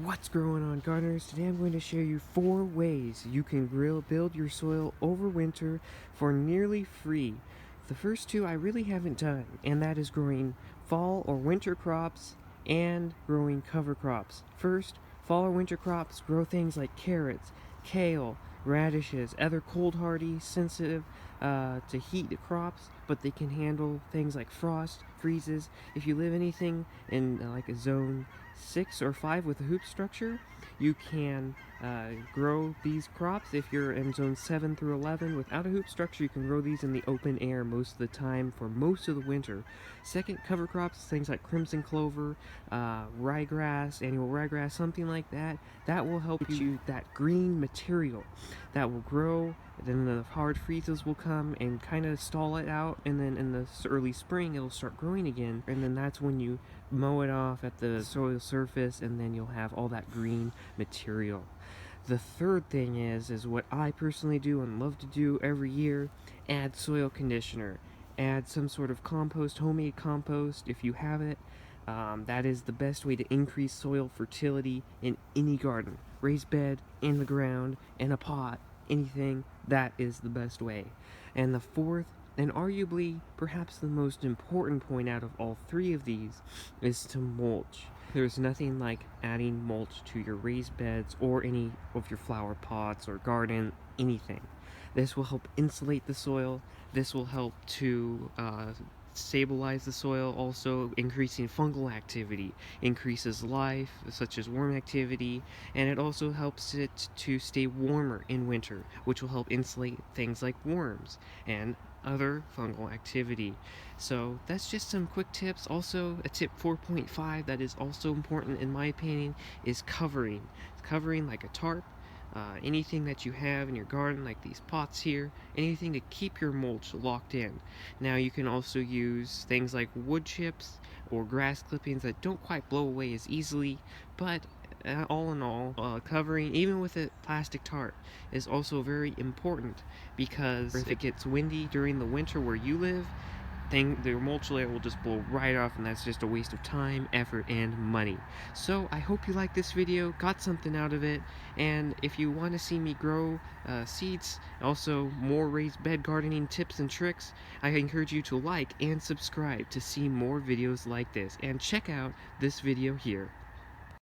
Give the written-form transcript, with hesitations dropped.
What's going on, gardeners? Today I'm going to show you 4 ways you can build your soil over winter for nearly free. The first 2 I really haven't done, and that is growing fall or winter crops and growing cover crops. First, fall or winter crops grow things like carrots, kale, radishes, other cold hardy, sensitive to heat crops, but they can handle things like frost, freezes. If you live anything in like a zone 6 or 5 with a hoop structure, you can grow these crops. If you're in zone 7 through 11 without a hoop structure, you can grow these in the open air most of the time for most of the winter. Second, cover crops, things like crimson clover, ryegrass, annual ryegrass, something like that. That will help you that green material that will grow. Then the hard freezes will come and kind of stall it out, and then in the early spring it'll start growing again, and then that's when you mow it off at the soil surface, and then you'll have all that green material. The third thing is what I personally do and love to do every year: add soil conditioner. Add some sort of compost, homemade compost if you have it. That is the best way to increase soil fertility in any garden. Raised bed, in the ground, in a pot, anything, that is the best way. And the fourth, and arguably perhaps the most important point out of all 3 of these, is to mulch. There's nothing like adding mulch to your raised beds or any of your flower pots or garden, anything. This will help insulate the soil. This will help to stabilize the soil, also increasing fungal activity, increases life such as worm activity, and it also helps it to stay warmer in winter, which will help insulate things like worms and other fungal activity. So that's just some quick tips. Also, a tip 4.5 that is also important in my opinion is covering. Covering like a tarp, anything that you have in your garden, like these pots here, anything to keep your mulch locked in. Now you can also use things like wood chips or grass clippings that don't quite blow away as easily, but all in all, covering, even with a plastic tarp, is also very important, because if it gets windy during the winter where you live, the mulch layer will just blow right off, and that's just a waste of time, effort, and money. So I hope you liked this video, got something out of it, and if you want to see me grow seeds, also more raised bed gardening tips and tricks, I encourage you to like and subscribe to see more videos like this, and check out this video here.